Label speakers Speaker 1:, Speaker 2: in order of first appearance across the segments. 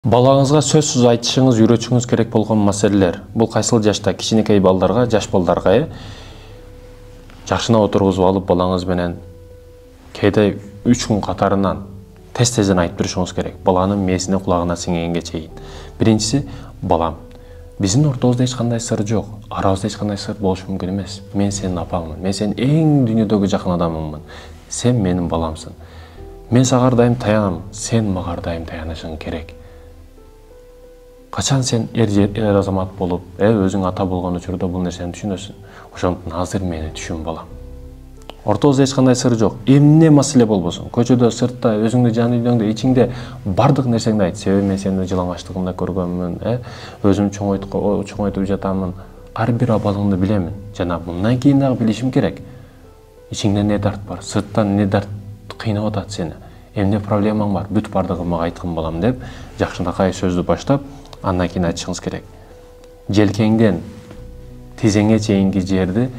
Speaker 1: Балаңызга сөзсүз айтышыңыз, үйрөтүшүңүз керек болгон маселелер. Бул кайсыл жашта кичинекей балдарга, жаш балдарга жакшына отургузуп алып балаңыз менен кээде 3 күн катарынан тез-тезден айтып турушуңуз керек. Баланын мээсине, кулагына сиңгенге чейин. Биринчиси, балам, биздин ортобузда эч кандай сыр жок. Арабызда эч кандай сыр болушу мүмкүн эмес. Мен сенин апаңмын. Мен сенин эң дүйнөдөгү жакын адамыңмын. Сен менин баламсың. Мен сага ар дайым таянам, сен мага ар дайым таянышың керек. Качан сен эр азамат болуп, өзүң ата болгон учурда бул нерсени түшүнөсүң. Ошондуктан азыр мени түшүн, балам. Ортобузда эч кандай сыр жок. Эмне маселе болбосун. Көчөдө, сыртта, өзүңдүн жан үйдөңдө, ичиңде бардык нерсеңди айт. Себеби мен сени жылаңачтыгында көргөнмүн, өзүм чоңойтуп жатамын. Ар бир абалыңды билемин. Жана мындан кийин дагы билишим керек. Ичиңде не дарт бар? Сырттан не дарт кыйнап атат сени? Эмне проблемаң бар? Бүт бардыгын мага айткын, балам, деп жакшынакай сөздү баштап, андан кийин айтышыңыз керек. Желкеңден тизеңе чейинки жерди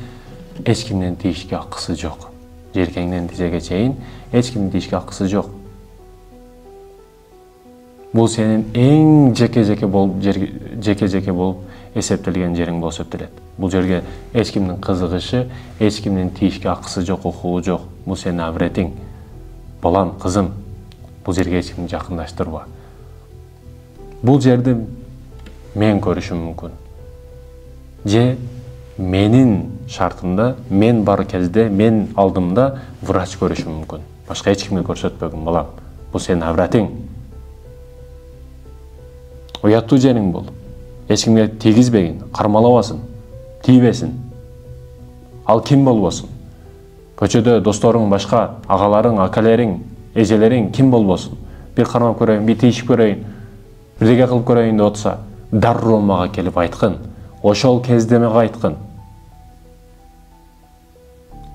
Speaker 1: эч кимдин тийишке акысы жок. Желкеңден тизеге чейин эч кимдин тийишке акысы жок. Бул сенин эң жеке-жеке болуп эсептелген жериң болуп эсептелет. Бул жерге эч кимдин кызыгышы, эч кимдин тийишке акысы жок, укугу жок. Бул сенин абретиң. Балам, кызым, бул жерге эч кимди жакындаштырба. Бул жерди мен көрүшүм мүмкүн. Же менин шартымда, мен бар кезде, мен алдымда врач көрүшүм мүмкүн. Башка эч кимге көрсөтпөгүн, балам. Бул сенин абретиң. Уяттуу жериң бул. Эч кимге тийгизбегин, кармалабасын, тийбесин. Ал ким болбосун? Көчөдө досторуң башка, агаларың, акалериң, эжелериң ким болбосун? Bir кармап көрөйүн, bir тийишип көрөйүн, бирдеке кылып көрөйүн деп отса, дарроо мага келип айткын. Ошол кезде мага айткын.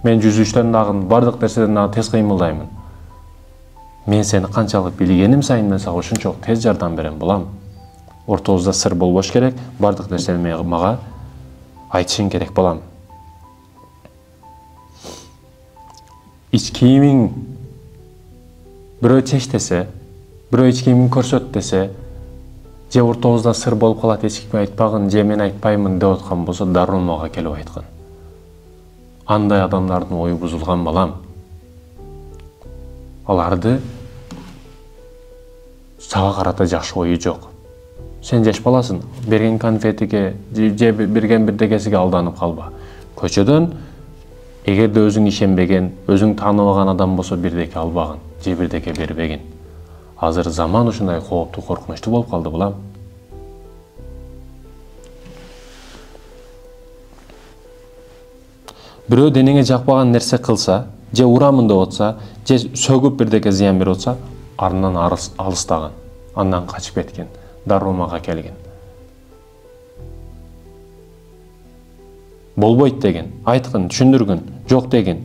Speaker 1: Мен жүзүштөн дагы, бардык нерседен дагы тез кыймылдаймын. Мен сени канчалык билгеним сайын мен сага ошончолук тез жардам берем, балам. Ортобузда сыр болбош керек, бардык нерсени мага айтышың керек, балам. Ич кийимиң бирөө чеч десе, бирөө ич кийимин көрсөт десе, же ортобузда сыр болуп калат, эч кимге айтпагын, же мен айтпаймын деп аткан болсо, дароо мага келип айткын. Андай адамдардын ою бузулган, балам. Аларды сага карата жакшы ою жок. Сен жаш баласың, берген конфетиге, же берген бирдекесиге алданып калба. Көчөдөн эгерде өзүң ишенбеген, өзүң тааныбаган адам болсо бирдеке албагын, же бирдеке бербегин. Азыр заман ушундай кооптуу, коркунучтуу болуп калды, балам. Бирөө денеңе жакпаган нерсе кылса, же урамын деп отса, же сөгүп бирдеке зыян берип отса, арынан алыстагын, андан качып кеткен, дароо мага келгин. Болбойт деген, айткын, түшүндүргүн, жок деген,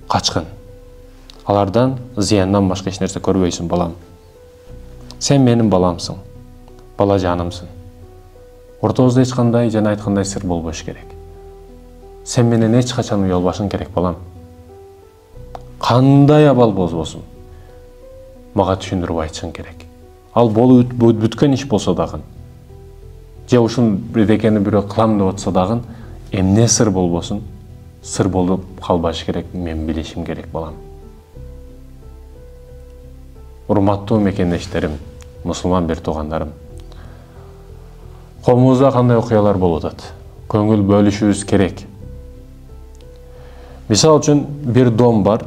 Speaker 1: качкын. Алардан зыяндан башка эч нерсе көрбөйсүң, балам. Сен менин баламсың, бала жанымсың. Ортобузда эч кандай жана айткандай сыр болбош керек. Сен менен эч качан уялбашың керек, балам. Кандай абал болбосун, мага түшүндүрүп айтышың керек. Ал болуп бүткөн иш болсо дагы, же ушун бирдекени бирөө кылам деп атса дагы, эмне сыр болбосун, сыр болуп калбаш керек, мен билишим керек, балам. Урматтуу мекендештерим, мусулман бир туугандарым. Коомубузда кандай окуялар болуп атат? Көңүл бөлүшүбүз керек. Мисал үчүн бир дом бар.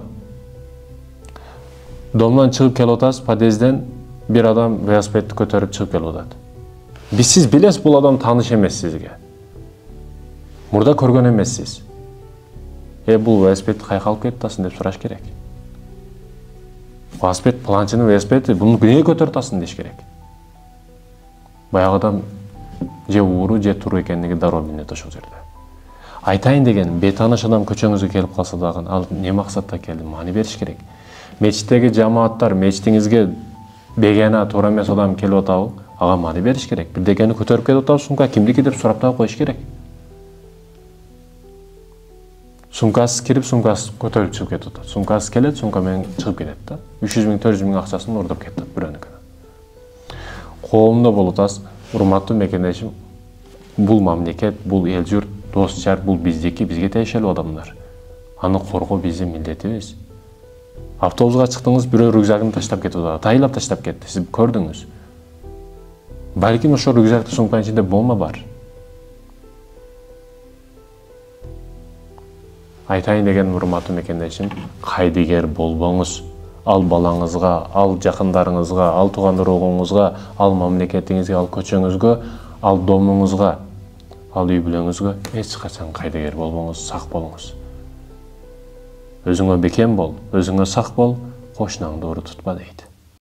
Speaker 1: Домдон чыгып келип атасыз, подъезден бир адам велосипедти көтөрүп чыгып келип атат. Сиз билесиз, бул адам тааныш эмес сизге. Мурда көргөн эмессиз. Бул велосипедти кайка алып келип атасың деп сураш керек. Велосипед, паланчынын велосипеди, буну эмнеге көтөрүп атасың деш керек. Баягы адам же ууру, же туру экендиги дароо билинет ошол жерде. Айтайын деген, бейтааныш адам көчөңүзгө келип калса дагы, ал эмне максатта келди, маани бериш керек. Мечиттеги жамааттар, мечитиңизге бегена, туура эмес адам келип атабы, ага маани бериш керек. Бирдекени көтөрүп келип атабы, сумка кимдики деп сурап да коюш керек. Сумкасы кирип, сумкасы көтөрүп чыгып кетип атат. Сумкасы келет, сумка менен чыгып кетет да. 300 000, 400 000 акчасын уурдап кетет бирөөнүкү. коомдо болуп атасыз. Урматтуу мекендешим, бул мамлекет, бул эл журт, дос жар, бул биздики, бизге тиешелүү адамдар. Аны коргоо биздин милдетибиз. Автобуска чыктыңыз, бирөө рюкзагын таштап кетип атат. Тайлап таштап кетти. Сиз көрдүңүз. Балким ошо рюкзакты сумканын ичинде бомба бар. Айтайын деген урматтуу мекендешим, кайдыгер болбоңуз. Ал балаңызга, ал жакындарыңызга, ал туугандар угуңузга, ал мамлекетиңизге, ал көчөңүзгө, ал домуңузга, ал үй бүлөңүзгө эч качан кайдыгер болбоңуз, сак болуңуз. Өзүңө бекем бол, өзүңө сак бол, кошунаңды оор тутпа дейт.